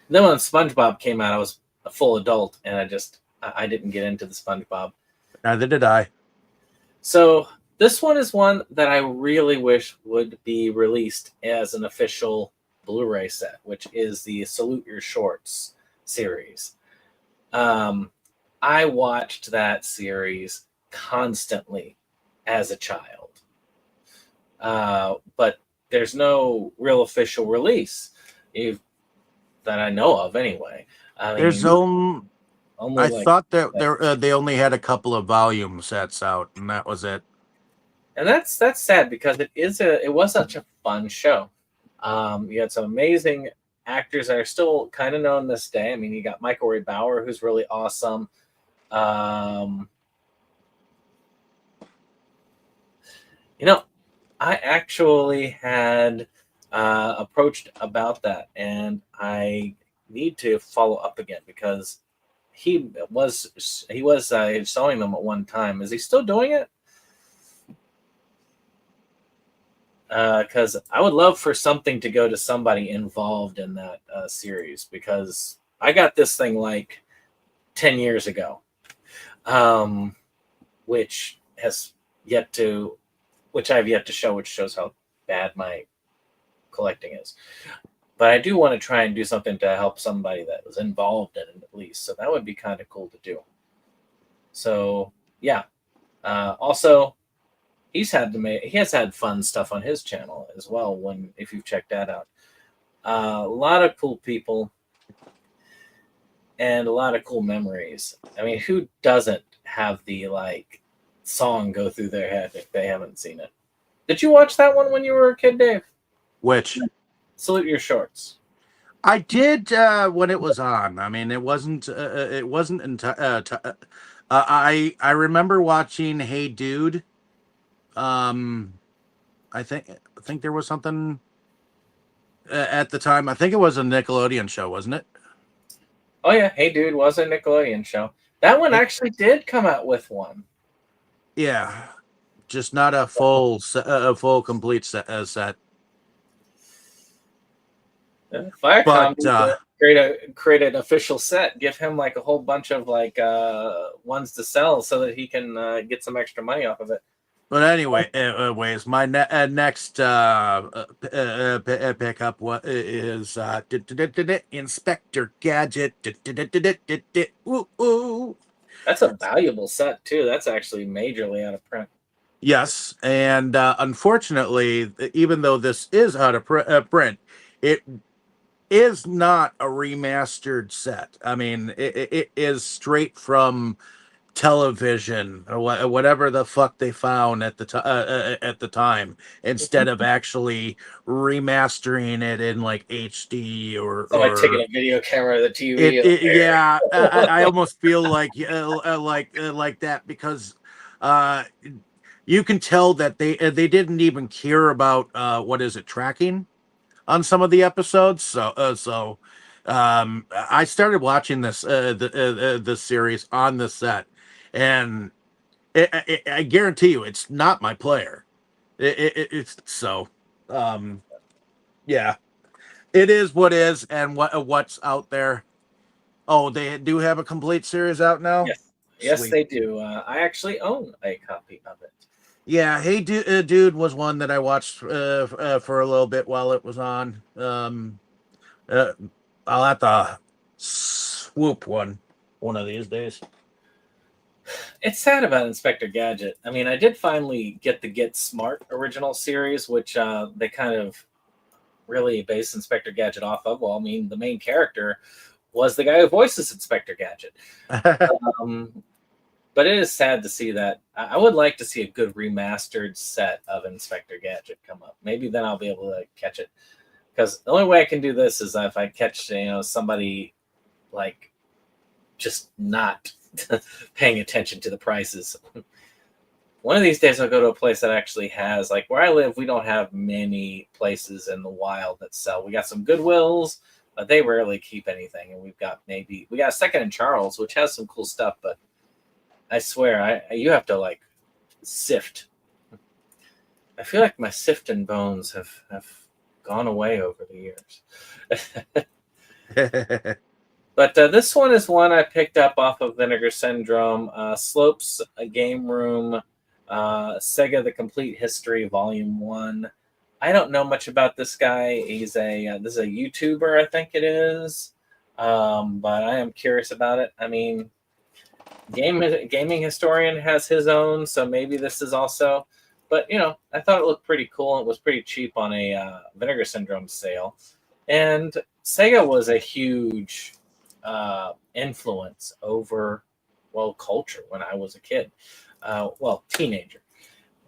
Then when SpongeBob came out, I was a full adult, and I didn't get into the SpongeBob. Neither did I. So this one is one that I really wish would be released as an official Blu-ray set, which is the Salute Your Shorts series. I watched that series constantly as a child, but there's no real official release that I know of, anyway. I mean, There's only I like, thought that they only had a couple of volume sets out, and that was it. and that's sad because it was such a fun show. You had some amazing actors that are still kind of known this day. I mean, you got Michael Ray Bauer, who's really awesome. You know, I actually had approached about that, and I need to follow up again because he was showing them at one time. Is he still doing it? Because I would love for something to go to somebody involved in that series, because I got this thing like 10 years ago, which I've yet to show, which shows how bad my collecting is. But I do want to try and do something to help somebody that was involved in it, at least. So that would be kind of cool to do. So yeah. Also, he has had fun stuff on his channel as well. If you've checked that out, a lot of cool people and a lot of cool memories. I mean, who doesn't have the song go through their head if they haven't seen it? Did you watch that one when you were a kid, Dave? Which? Salute Your Shorts. I did when it was on. I mean, it wasn't. It wasn't. I remember watching Hey Dude. I think there was something at the time. I think it was a Nickelodeon show, wasn't it? Oh yeah, Hey Dude was a Nickelodeon show. That one actually did come out with one. Yeah, just not a full complete set. Viacom But create an official set. Give him a whole bunch of ones to sell so that he can get some extra money off of it. But anyway, my next pickup is Inspector Gadget. That's a valuable set too. That's actually majorly out of print. Yes, and unfortunately, even though this is out of print, it is not a remastered set. I mean, it is straight from television or whatever the fuck they found at the time, instead of actually remastering it in HD or taking a video camera of the TV. Yeah, I almost feel like that, because you can tell that they didn't even care about tracking on some of the episodes. So I started watching this series on the set, and I guarantee you, it's not my player. It's so, yeah, it is what is, and what's out there. Oh, they do have a complete series out now. Yes, Yes, Sweet. they do. I actually own a copy of it. Yeah, Hey Dude was one that I watched for a little bit while it was on. Uh, I'll have to swoop one of these days. It's sad about Inspector Gadget. I mean, I did finally get the Get Smart original series, which they kind of really based Inspector Gadget off of. Well, I mean, the main character was the guy who voices Inspector Gadget. Um, but it is sad to see that. I would like to see a good remastered set of Inspector Gadget come up. Maybe then I'll be able to catch it. Because the only way I can do this is if I catch, somebody like just not paying attention to the prices. One of these days I'll go to a place that actually has, like where I live, we don't have many places in the wild that sell. We got some Goodwills, but they rarely keep anything. And we got a Second and Charles, which has some cool stuff, but I swear, you have to like sift. I feel like my sifting bones have gone away over the years. But this one is one I picked up off of Vinegar Syndrome. Slopes, a Game Room, Sega: The Complete History, Volume 1. I don't know much about this guy. This is a YouTuber, I think it is. But I am curious about it. I mean, Gaming Historian has his own, so maybe this is also. But, I thought it looked pretty cool. It was pretty cheap on a Vinegar Syndrome sale. And Sega was a huge influence over, culture when I was a kid. Teenager.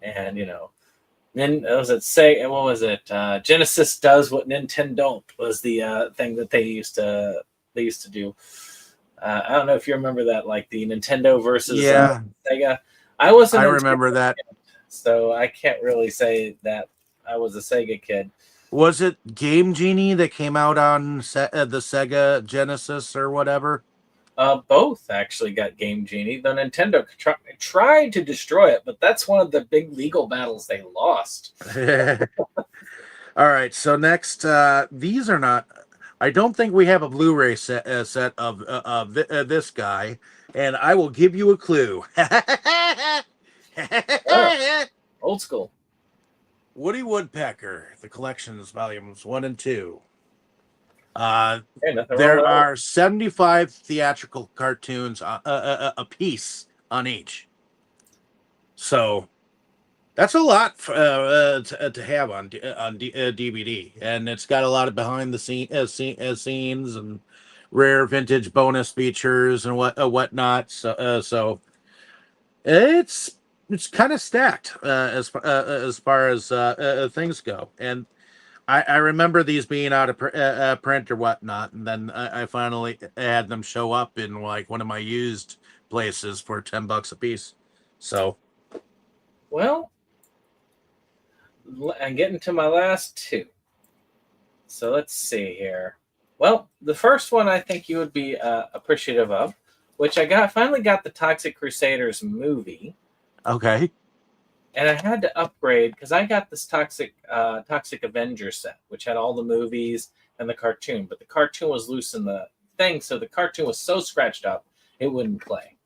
And, then was it Sega? What was it? Genesis does what Nintendo don't was the thing that they used to do. I don't know if you remember that, like the Nintendo versus Sega. I remember that. So I can't really say that I was a Sega kid. Was it Game Genie that came out on the Sega Genesis or whatever? Both actually got Game Genie. The Nintendo tried to destroy it, but that's one of the big legal battles they lost. All right, so next, these are not. I don't think we have a Blu-ray set of this guy, and I will give you a clue. Old school. Woody Woodpecker, the collections, volumes 1 and 2. There are 75 theatrical cartoons a piece on each. So that's a lot to have on DVD, and it's got a lot of behind the scenes and rare vintage bonus features and whatnot. So it's kind of stacked as far as things go, and I remember these being out of print or whatnot, and then I finally had them show up in like one of my used places for $10 a piece. So, well, I'm getting to my last two. So let's see here. Well, the first one I think you would be appreciative of, which finally got the Toxic Crusaders movie. Okay. And I had to upgrade because I got this Toxic Avenger set, which had all the movies and the cartoon. But the cartoon was loose in the thing, so the cartoon was so scratched up, it wouldn't play.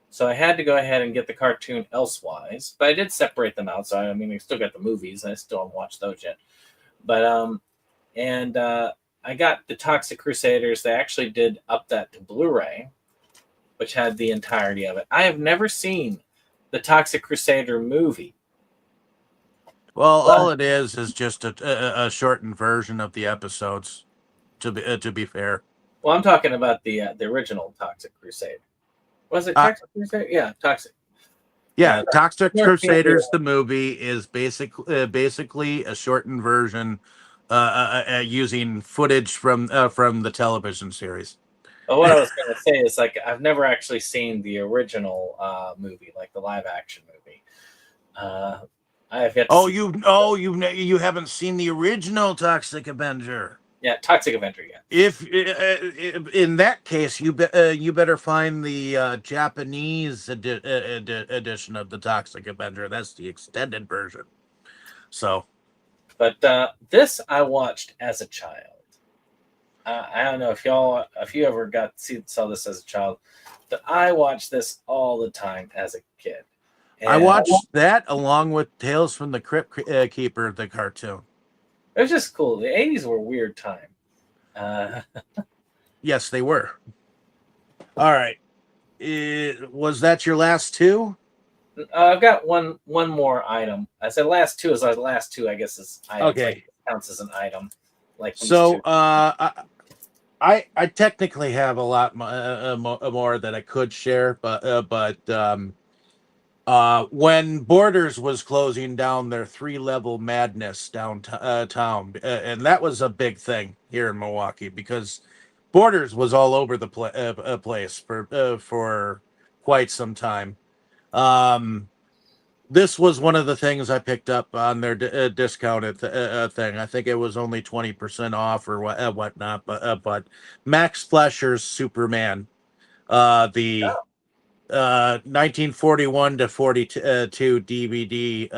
So I had to go ahead and get the cartoon elsewise. But I did separate them out, so I still got the movies, and I still haven't watched those yet. But I got the Toxic Crusaders. They actually did up that to Blu-ray, which had the entirety of it. I have never seen the Toxic Crusader movie. Well, all it is just a shortened version of the episodes. To be fair. Well, I'm talking about the original Toxic Crusader. Was it Toxic Crusader? Yeah, Toxic. Yeah, Toxic Crusaders, the movie, is basically a shortened version using footage from the television series. Well, what I was going to say is, like, I've never actually seen the original movie, like the live action movie. I have yet. You haven't seen the original Toxic Avenger. Yeah, Toxic Avenger. Yeah. If in that case, you better find the Japanese edition of the Toxic Avenger. That's the extended version. So, but this I watched as a child. I don't know if you ever saw this as a child, but I watched this all the time as a kid. I And watched that along with Tales from the Crypt Keeper, the cartoon. it was just cool. The 80s were a weird time. Yes, they were. All right. Was that your last two? I've got one more item. I said last two is our last two. I guess is items. Okay. Like, counts as an item. Like these So, two. I technically have a lot more that I could share, but when Borders was closing down their 3-level madness downtown, and that was a big thing here in Milwaukee because Borders was all over the place for quite some time. This was one of the things I picked up on their discounted thing. I think it was only 20% off or whatnot. But Max Fleischer's Superman, the 1941 to 42 DVD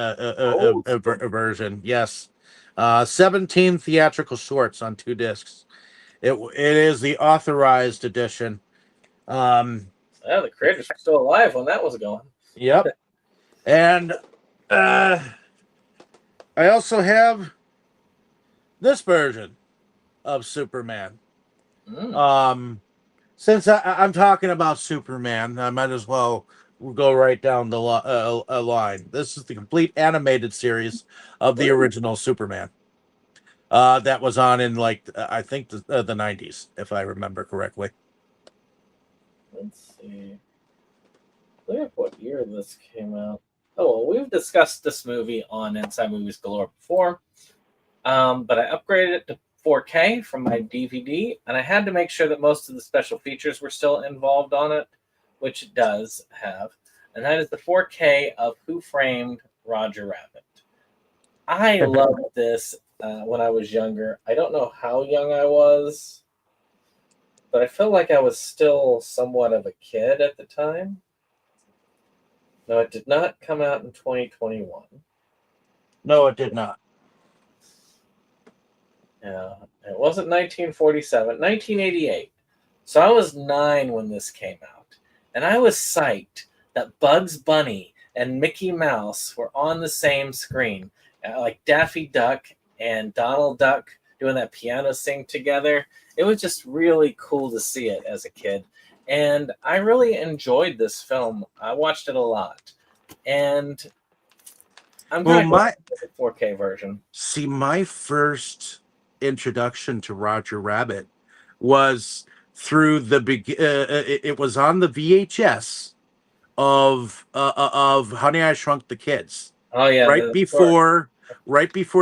version. Yes, 17 theatrical shorts on 2 discs. It is the authorized edition. The creators were still alive when that was going. Yep. And I also have this version of Superman. Since I'm talking about Superman, I might as well go right down the line. This is the complete animated series of the original Superman. That was on in I think the 90s, if I remember correctly. Let's see. Look at what year this came out. Oh, well, we've discussed this movie on Inside Movies Galore before, but I upgraded it to 4K from my DVD, and I had to make sure that most of the special features were still involved on it, which it does have, and that is the 4K of Who Framed Roger Rabbit. I loved this when I was younger. I don't know how young I was, but I feel like I was still somewhat of a kid at the time. No, it did not come out in 2021. No, it did not. Yeah, it wasn't 1947, 1988. So I was 9 when this came out. And I was psyched that Bugs Bunny and Mickey Mouse were on the same screen. Like Daffy Duck and Donald Duck doing that piano sing together. It was just really cool to see it as a kid. And I really enjoyed this film. I watched it a lot. And I'm going to go with the 4K version. See, my first introduction to Roger Rabbit was through it was on the VHS of Honey, I Shrunk the Kids. Oh yeah, right before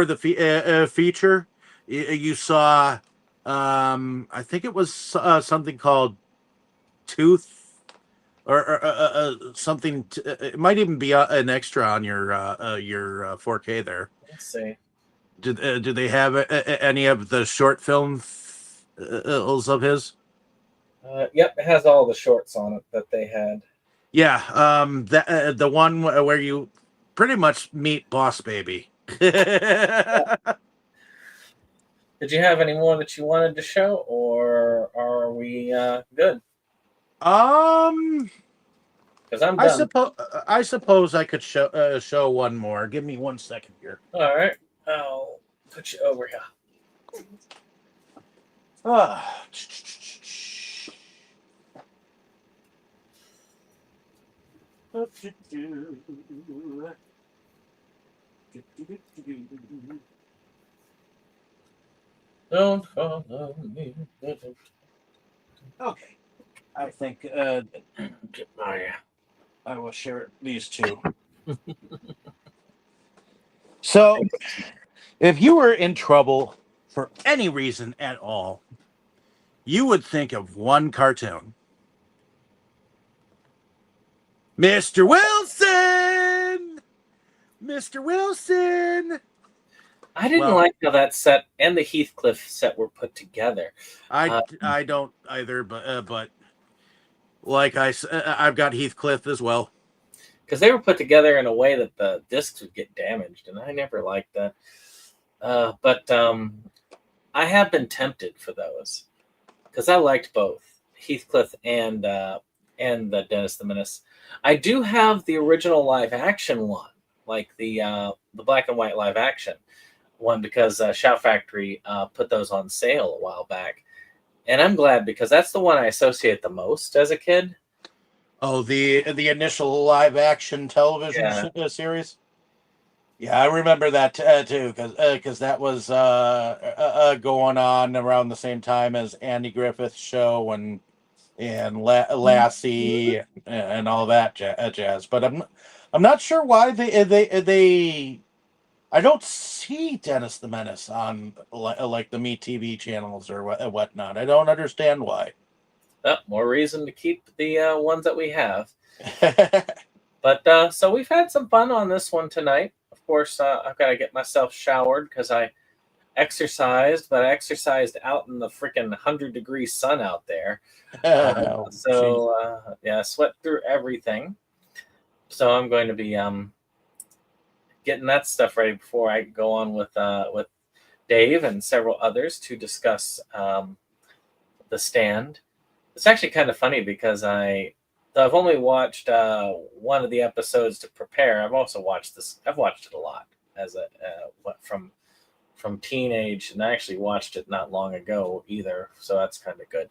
the feature, you saw I think it was something called Tooth or something. It might even be an extra on your 4K there. Let's see. Do they have any of the short films of his? Yep, it has all the shorts on it that they had. Yeah, the one where you pretty much meet Boss Baby. Did you have any more that you wanted to show, or are we good? Because I'm done. I suppose I could show one more. Give me 1 second here. All right, I'll put you over here. Don't follow me. Okay, I think Get my. I will share these two. So, if you were in trouble for any reason at all, you would think of one cartoon. Mr. Wilson! Mr. Wilson! I didn't like how that set and the Heathcliff set were put together. I don't either, but like I've got Heathcliff as well. Because they were put together in a way that the discs would get damaged, and I never liked that. But I have been tempted for those. because I liked both Heathcliff and the Dennis the Menace. I do have the original live action one, like the black and white live action one, because Shout Factory put those on sale a while back, and I'm glad because that's the one I associate the most as a kid. Oh, the initial live action television Yeah. series. Yeah, I remember that too, because that was going on around the same time as Andy Griffith's show and Lassie and all that jazz. But I'm not sure why they I don't see Dennis the Menace on like the Me TV channels or whatnot. I don't understand why. More reason to keep the ones that we have. But so we've had some fun on this one tonight. Of course, I've got to get myself showered because I exercised, but I exercised out in the freaking 100-degree sun out there. Oh, Yeah, I sweat through everything. So I'm going to be getting that stuff ready before I go on with Dave and several others to discuss The Stand. It's actually kind of funny because I've only watched one of the episodes to prepare. I've also watched this. I've watched it a lot as a from teenage, and I actually watched it not long ago either. So that's kind of good.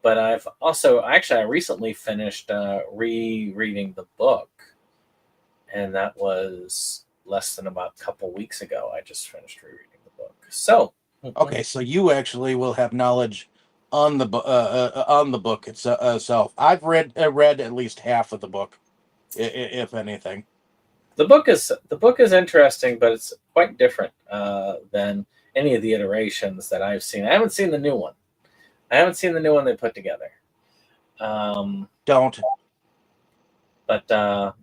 But I've also I recently finished rereading the book, and that was less than about a couple weeks ago. I just finished rereading the book. So okay, so you actually will have knowledge on the book itself. I've read at least half of the book, if anything. the book is interesting, but it's quite different than any of the iterations that I've seen. I haven't seen the new one. I haven't seen the new one they put together. Don't. But the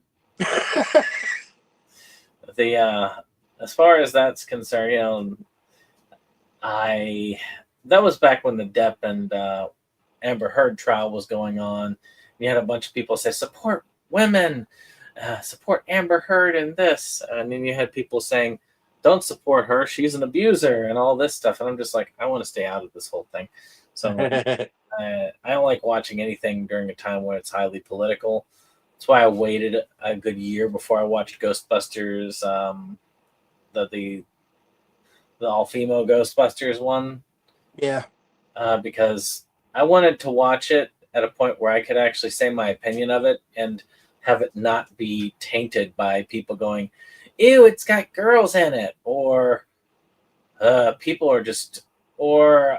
as far as that's concerned, that was back when the Depp and Amber Heard trial was going on. You had a bunch of people say support women, support Amber Heard in this, and then you had people saying don't support her, she's an abuser, and all this stuff. And I'm just like, I want to stay out of this whole thing. So I don't like watching anything during a time when it's highly political. That's why I waited a good year before I watched Ghostbusters, the all-female Ghostbusters one. Yeah. Because I wanted to watch it at a point where I could actually say my opinion of it and have it not be tainted by people going, ew, it's got girls in it, or people are just, or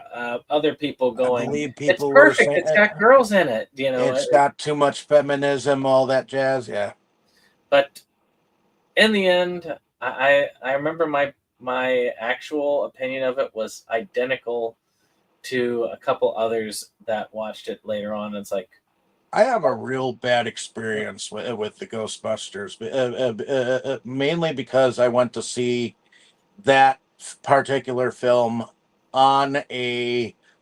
other people going, I believe it's people were perfect, saying it's got girls in it, it's got too much feminism, all that jazz. Yeah. But in the end, I remember my actual opinion of it was identical to a couple others that watched it later on. It's like, I have a real bad experience with the Ghostbusters, mainly because I went to see that particular film on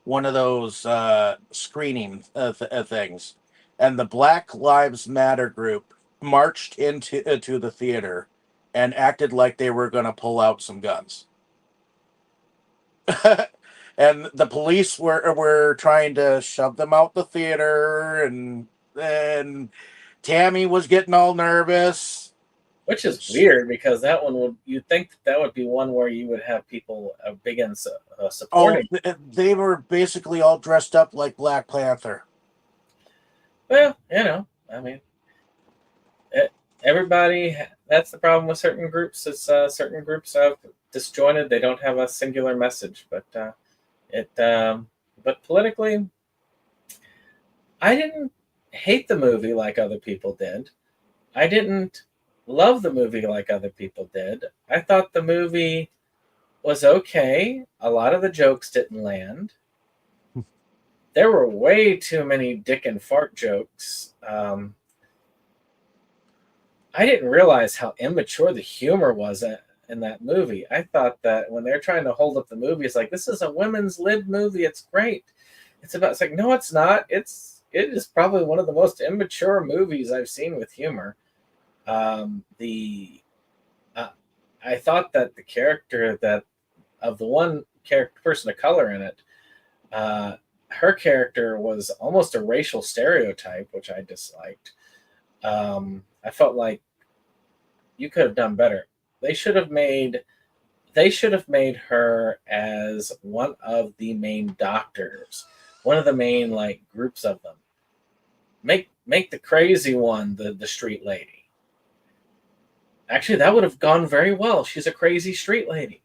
one of those screening things, and the Black Lives Matter group marched into the theater and acted like they were going to pull out some guns. And the police were trying to shove them out the theater, and Tammy was getting all nervous. which is weird because that one you'd think that would be one where you would have people big in supporting. They were basically all dressed up like Black Panther. Well, I mean, everybody. That's the problem with certain groups. Is certain groups are disjointed. They don't have a singular message. But but politically, I didn't hate the movie like other people did. I didn't love the movie like other people did. I thought the movie was okay. A lot of the jokes didn't land. There were way too many dick and fart jokes. I didn't realize how immature the humor was in that movie. I thought that when they're trying to hold up the movie, it's like, this is a women's lib movie. It's great. It's like, no, it's not. It is probably one of the most immature movies I've seen with humor. I thought that the character of the one character person of color in it, her character was almost a racial stereotype, which I disliked. I felt like you could have done better. They should have made her as one of the main doctors, one of the main like groups of them. Make the crazy one the street lady. Actually, that would have gone very well. She's a crazy street lady.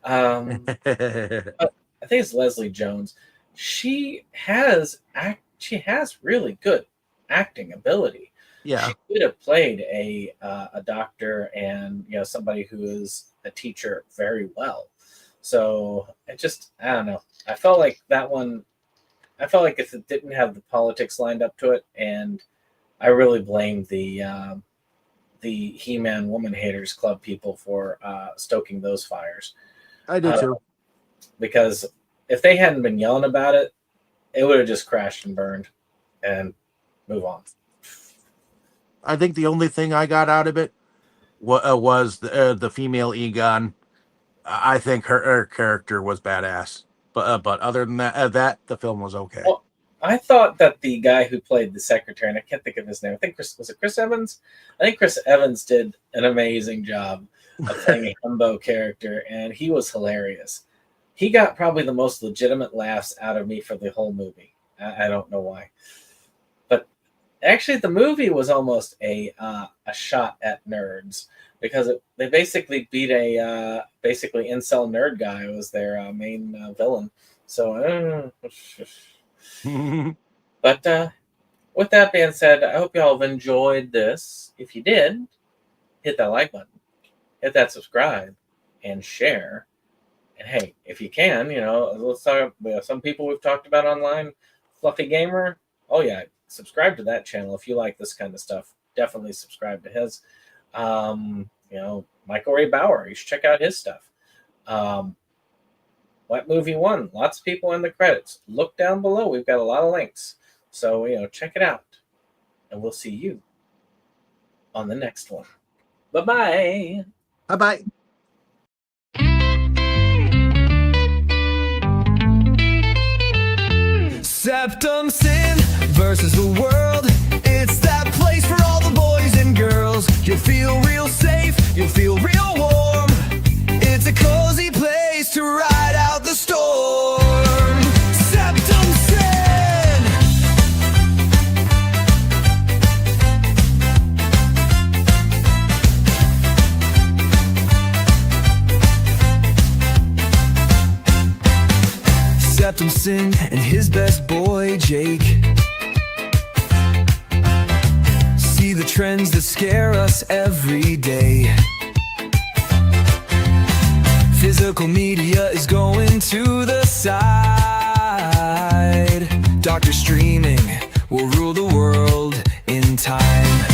I think it's Leslie Jones. She has really good acting ability. Yeah. She could have played a doctor and somebody who is a teacher very well. So I don't know. I felt like that one. I felt like if it didn't have the politics lined up to it, and I really blame the He-Man Woman Haters Club people for stoking those fires. I do too. Because if they hadn't been yelling about it, it would have just crashed and burned and move on. I think the only thing I got out of it was the female Egon. I think her character was badass. But other than that, the film was okay. Well, I thought that the guy who played the secretary, and I can't think of his name, I think was it Chris Evans? I think Chris Evans did an amazing job of playing a himbo character, and he was hilarious. He got probably the most legitimate laughs out of me for the whole movie. I don't know why. But actually, the movie was almost a shot at nerds, because they basically beat a basically incel nerd guy who was their main villain. So, but with that being said, I hope y'all have enjoyed this. If you did, hit that like button, hit that subscribe, and share. And hey, if you can, let's talk about some people we've talked about online. Fluffy Gamer, oh yeah, subscribe to that channel if you like this kind of stuff. Definitely subscribe to his. Michael Ray Bauer, you should check out his stuff. What Movie One? Lots of people in the credits. Look down below. We've got a lot of links. So, check it out. And we'll see you on the next one. Bye-bye. Bye-bye. SeptumSin versus the world. It's that place for all the boys and girls. You'll feel real safe, you'll feel real warm. It's a cozy place to ride out the storm. SeptumSin. SeptumSin and his best boy Jake see the trends that scare us every day. Physical media is going to the side. Doctor streaming will rule the world in time.